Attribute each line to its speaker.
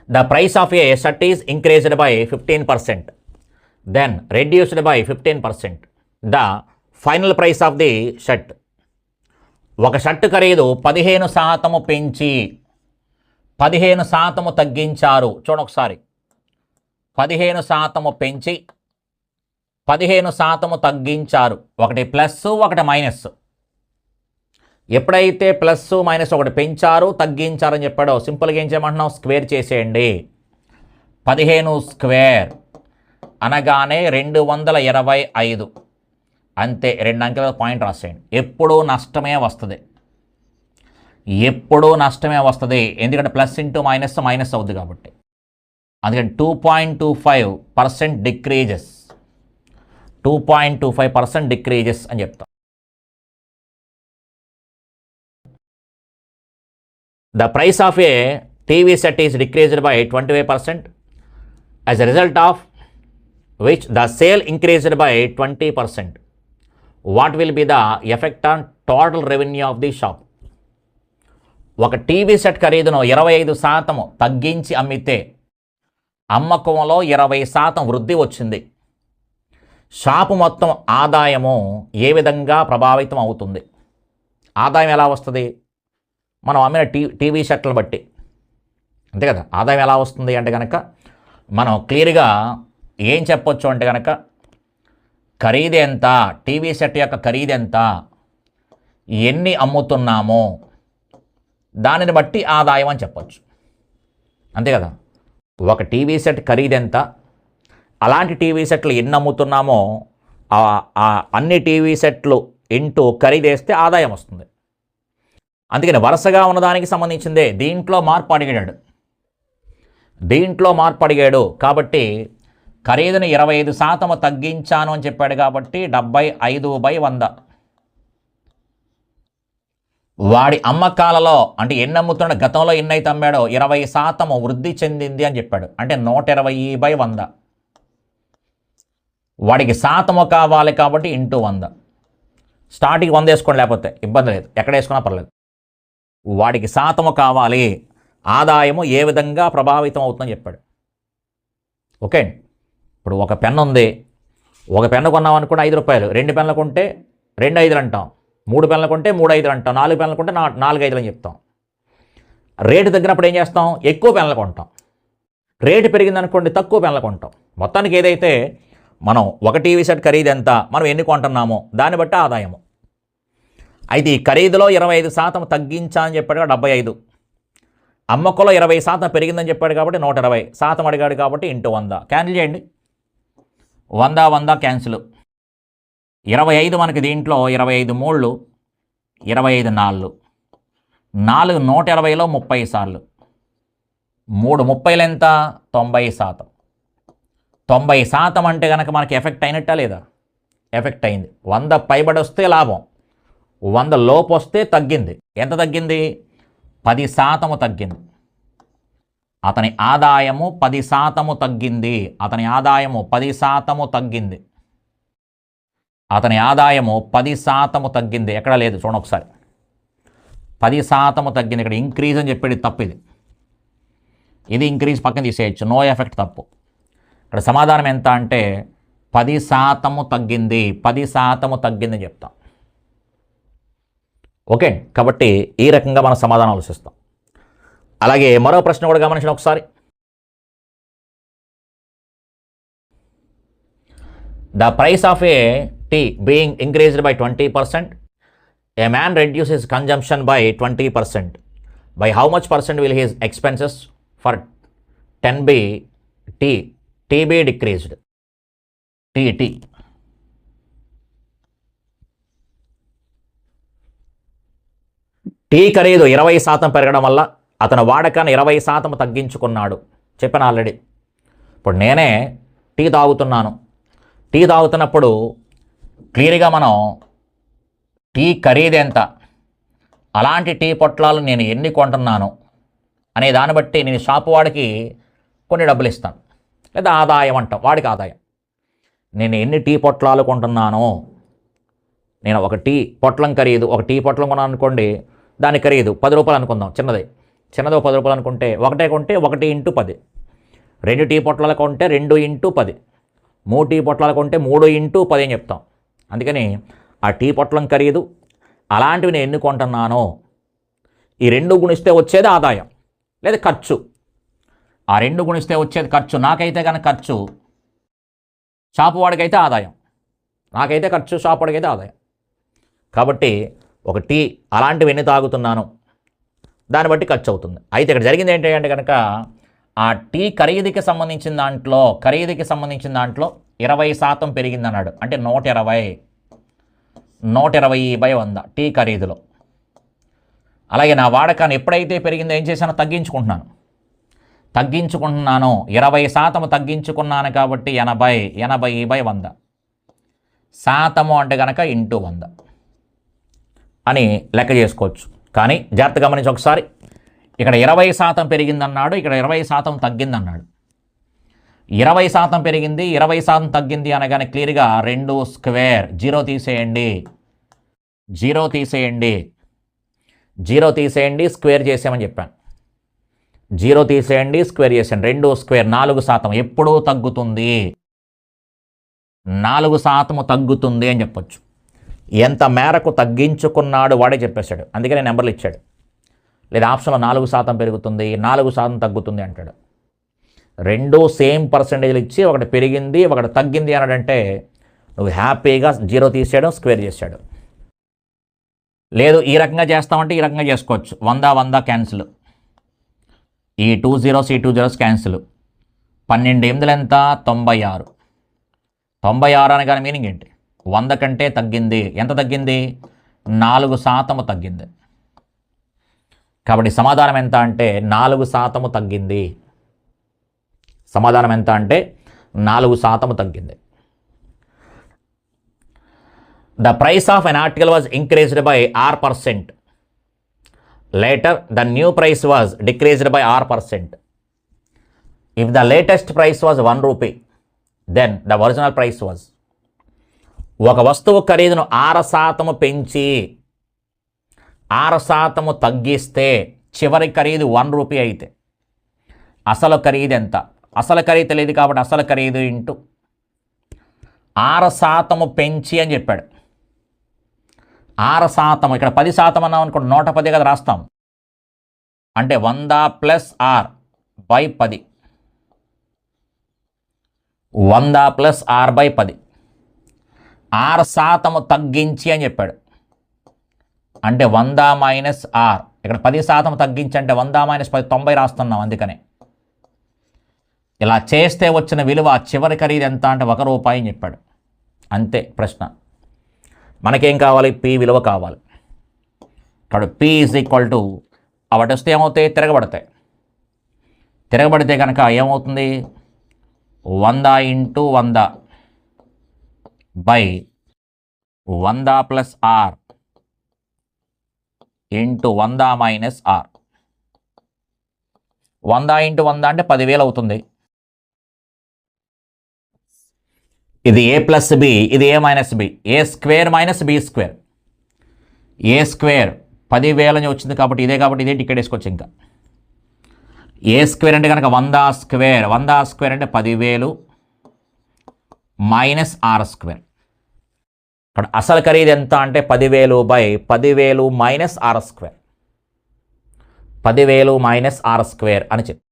Speaker 1: The price of a shirt is increased by 15%, then reduced by 15%. The final price of the shirt. ఒక shirt ఖరీదు 15% పెంచి 15% తగ్గించారు. చూడండి ఒకసారి, 15% పెంచి 15% తగ్గించారు. ఒకటి ప్లస్ ఒకటి మైనస్. ఎప్పుడైతే ప్లస్ మైనస్ ఒకటి పెంచారు తగ్గించారని చెప్పాడో సింపుల్గా ఏం చేయమంటున్నాం, స్క్వేర్ చేసేయండి. 15 స్క్వేర్ అనగానే 225. అంతే, 2 అంకెల పాయింట్ రాసేయండి. ఎప్పుడూ నష్టమే వస్తుంది, ఎప్పుడూ నష్టమే వస్తుంది. ఎందుకంటే ప్లస్ ఇంటూ మైనస్ మైనస్ అవుద్ది కాబట్టి. అందుకని 2.25% డిక్రీజెస్, 2.25% డిక్రీజెస్ అని చెప్తాం. The price of a TV set is decreased by 25%, as a result of which the sale increased by 20%. What will be the effect on total revenue of the shop? ఒక TV set ఖరీదును 25% తగ్గించి అమ్మితే అమ్మకంలో 20% వృద్ధి వచ్చింది. Shop మొత్తం ఆదాయము ఏ విధంగా ప్రభావితం అవుతుంది? ఆదాయం ఎలా వస్తుంది? మనం అమ్మిన టీవీ సెట్లను బట్టి, అంతే కదా. ఆదాయం ఎలా వస్తుంది అంటే కనుక మనం క్లియర్గా ఏం చెప్పొచ్చు అంటే కనుక, ఖరీదు ఎంత, టీవీ సెట్ యొక్క ఖరీదు ఎంత, ఎన్ని అమ్ముతున్నామో దానిని బట్టి ఆదాయం అని చెప్పొచ్చు, అంతే కదా. ఒక టీవీ సెట్ ఖరీదు ఎంత, అలాంటి టీవీ సెట్లు ఎన్ని అమ్ముతున్నామో అన్ని టీవీ సెట్లు ఇంటూ ఖరీదేస్తే ఆదాయం వస్తుంది. అందుకని వరుసగా ఉన్నదానికి సంబంధించిందే. దీంట్లో మార్పు అడిగాడు కాబట్టి ఖరీదును 25% తగ్గించాను అని చెప్పాడు కాబట్టి 75/100. వాడి అమ్మకాలలో అంటే ఎన్ని అమ్ముతున్నాడు, గతంలో ఎన్నైతే అమ్మాడో 20% వృద్ధి చెందింది అని చెప్పాడు. అంటే 120/100. వాడికి శాతము కావాలి కాబట్టి ఇంటూ 100. స్టార్టింగ్ 100 వేసుకోండి, లేకపోతే ఇబ్బంది లేదు, ఎక్కడ వేసుకున్నా పర్లేదు. వాడికి శాతము కావాలి, ఆదాయము ఏ విధంగా ప్రభావితం అవుతుందని చెప్పాడు. ఓకే, ఇప్పుడు ఒక పెన్ను ఉంది, ఒక పెన్ను కొన్నాం అనుకుంటే 5 రూపాయలు, 2 పెన్నులు కొంటే 2 5 అంటాం, 3 పెన్నులు కొంటే 3 5 అంటాం, 4 పెన్నులు కొంటే 4 5 అని చెప్తాం. రేటు తగ్గినప్పుడు ఏం చేస్తాం, ఎక్కువ పెన్నులు కొంటాం. రేటు పెరిగిందనుకోండి తక్కువ పెన్నులు కొంటాం. మొత్తానికి ఏదైతే మనం ఒక టీవీ సెట్ ఖరీదు ఎంత, మనం ఎన్ని కొంటున్నామో దాన్ని బట్టి ఆదాయము. అయితే ఈ ఖరీదులో 25% తగ్గించాలని చెప్పాడు కాబట్టి 75. అమ్మకంలో 20% పెరిగిందని చెప్పాడు కాబట్టి 120%. అడిగాడు కాబట్టి ఇంటూ 100. క్యాన్సిల్ చేయండి, 100 క్యాన్సిల్. 25 మనకి దీంట్లో 25 3 25 4 4 120లో 30 సార్లు 3 30లు ఎంత, 90%. 90% అంటే కనుక మనకి ఎఫెక్ట్ అయినట్టా లేదా? ఎఫెక్ట్ అయింది. 100 పైబడి వస్తే లాభం, 100 లోపు వస్తే తగ్గింది. ఎంత తగ్గింది? 10% తగ్గింది. అతని ఆదాయము 10% తగ్గింది. అతని ఆదాయము 10% తగ్గింది. అతని ఆదాయము 10% తగ్గింది. ఎక్కడ లేదు, చూడండి ఒకసారి. 10% తగ్గింది. ఇక్కడ ఇంక్రీజ్ అని చెప్పేది తప్పు. ఇది ఇంక్రీజ్ పక్కన తీసేయచ్చు, నో ఎఫెక్ట్ తప్పు. ఇక్కడ సమాధానం ఎంత అంటే 10% తగ్గింది, 10% తగ్గిందని చెప్తాం. ఓకే, కాబట్టి ఈ రకంగా మనం సమాధానం ఆలోచిస్తాం. అలాగే మరో ప్రశ్న కూడా గమనించండి ఒకసారి. The price of a tea being increased by 20%, a man reduce his consumption by 20%. By how much percent will his expenses for 10B tea be decreased? Tea tea ఖరీదు 20% పెరగడం వల్ల అతను వాడకాన్ని 20% తగ్గించుకున్నాడు. చెప్పాను ఆల్రెడీ. ఇప్పుడు నేనే టీ తాగుతున్నాను. టీ తాగుతున్నప్పుడు క్లియర్గా మనం టీ ఖరీదు ఎంత, అలాంటి టీ పొట్లాలు నేను ఎన్ని కొంటున్నాను అనే దాన్ని బట్టి నేను షాపు వాడికి కొన్ని డబ్బులు ఇస్తాను, లేదా ఆదాయం అంటాం, వాడికి ఆదాయం. నేను ఎన్ని టీ పొట్లాలు కొంటున్నానో, నేను ఒక టీ పొట్లం ఖరీదు, ఒక టీ పొట్లం కొన్నాను అనుకోండి, దాని ఖరీదు 10 రూపాయలు అనుకుందాం, చిన్నది. చిన్నదో 10 రూపాయలు అనుకుంటే ఒకటే కొంటే 1 ఇంటూ 10, 2 టీ పొట్లాలు కొంటే 2 ఇంటూ 10, 3 టీ పొట్లాలు కొంటే 3 ఇంటూ 10 అని చెప్తాం. అందుకని ఆ టీ పొట్లం ఖరీదు అలాంటివి నేను ఎన్ని కొంటున్నానో ఈ 2 గుణిస్తే వచ్చేది ఆదాయం లేదా ఖర్చు. ఆ 2 గుణిస్తే వచ్చేది ఖర్చు. నాకైతే కనుక ఖర్చు, షాపు వాడికైతే ఆదాయం. నాకైతే ఖర్చు, షాపు వాడికైతే ఆదాయం. కాబట్టి ఒక టీ అలాంటివి ఎన్ని తాగుతున్నాను దాన్ని బట్టి ఖర్చు అవుతుంది. అయితే ఇక్కడ జరిగింది ఏంటంటే కనుక ఆ టీ ఖరీదుకి సంబంధించిన దాంట్లో 20% పెరిగిందన్నాడు. అంటే 120/100 టీ ఖరీదులో. అలాగే నా వాడకాన్ని ఎప్పుడైతే పెరిగిందో ఏం చేశానో తగ్గించుకుంటున్నాను. 20% తగ్గించుకున్నాను కాబట్టి 80/100 శాతము అంటే కనుక ఇంటూ 100 అని లెక్క చేసుకోవచ్చు. కానీ జాగ్రత్త గమనించి ఒకసారి, ఇక్కడ 20% పెరిగిందన్నాడు, ఇక్కడ 20% తగ్గిందన్నాడు. 20% పెరిగింది, 20% తగ్గింది అనగానే క్లియర్గా 2 స్క్వేర్, 0 తీసేయండి, 0 తీసేయండి, స్క్వేర్ చేసామని చెప్పాను. 0 తీసేయండి, స్క్వేర్ చేసాను. 2 స్క్వేర్ 4%. ఎప్పుడూ తగ్గుతుంది, 4% తగ్గుతుంది అని చెప్పొచ్చు. ఎంత మేరకు తగ్గించుకున్నాడు వాడే చెప్పేశాడు. అందుకనే నెంబర్లు ఇచ్చాడు. లేదా ఆప్షన్లో 4% పెరుగుతుంది, 4% తగ్గుతుంది అంటాడు. 2 సేమ్ పర్సెంటేజ్లు ఇచ్చి ఒకటి పెరిగింది ఒకటి తగ్గింది అన్నాడంటే నువ్వు హ్యాపీగా 0 తీసేయడం, స్క్వేర్ చేశాడు. లేదు ఈ రకంగా చేస్తామంటే ఈ రకంగా చేసుకోవచ్చు. 100 క్యాన్సిల్, ఈ 2 zeros ఈ 2 zeros క్యాన్సిల్. 12 ఎంత? 96. 96 అనగానే మీనింగ్ ఏంటి? 100 కంటే తగ్గింది. ఎంత తగ్గింది? 4% తగ్గింది. కాబట్టి సమాధానం ఎంత అంటే 4% తగ్గింది. సమాధానం ఎంత అంటే 4% తగ్గింది. The price of an article was increased by R%. Later, the new price was decreased by R%. If the latest price was 1 rupee, then the original price was. ఒక వస్తువు ఖరీదును 6% పెంచి 6% తగ్గిస్తే చివరి ఖరీదు 1 రూపీ అయితే అసలు ఖరీదు ఎంత? అసలు ఖరీదు తెలియదు కాబట్టి అసలు ఖరీదు ఇంటూ 6% పెంచి అని చెప్పాడు. 6%, ఇక్కడ 10% అన్నాం అనుకోండి, 110 కదా రాస్తాం. అంటే 100 + R/10, 100 + R/10. 6% తగ్గించి అని చెప్పాడు. అంటే 100 - R. ఇక్కడ 10% తగ్గించి అంటే 100 - 10 90 రాస్తున్నాం. అందుకనే ఇలా చేస్తే వచ్చిన విలువ చివరి ఖరీదు ఎంత అంటే 1 రూపాయి అని చెప్పాడు. అంతే ప్రశ్న. మనకేం కావాలి? P విలువ కావాలి. కాబట్టి P = వాటి వస్తే ఏమవుతాయి? తిరగబడతాయి. తిరగబడితే కనుక ఏమవుతుంది? 100 × 100 / 100 + R ఇంటూ 100 - R. 100 × 100 అంటే 10,000 అవుతుంది. ఇది A + B, ఇది A - B. A² - B². A² 10,000 అని వచ్చింది కాబట్టి ఇదే ఇదే టికెట్ వేసుకోవచ్చు. ఇంకా A² అంటే కనుక 100². 100² అంటే 10,000 - R². ఇక్కడ అసలు ఖరీదు ఎంత అంటే 10,000/10,000 - R². 10,000 - R² అని చెప్పి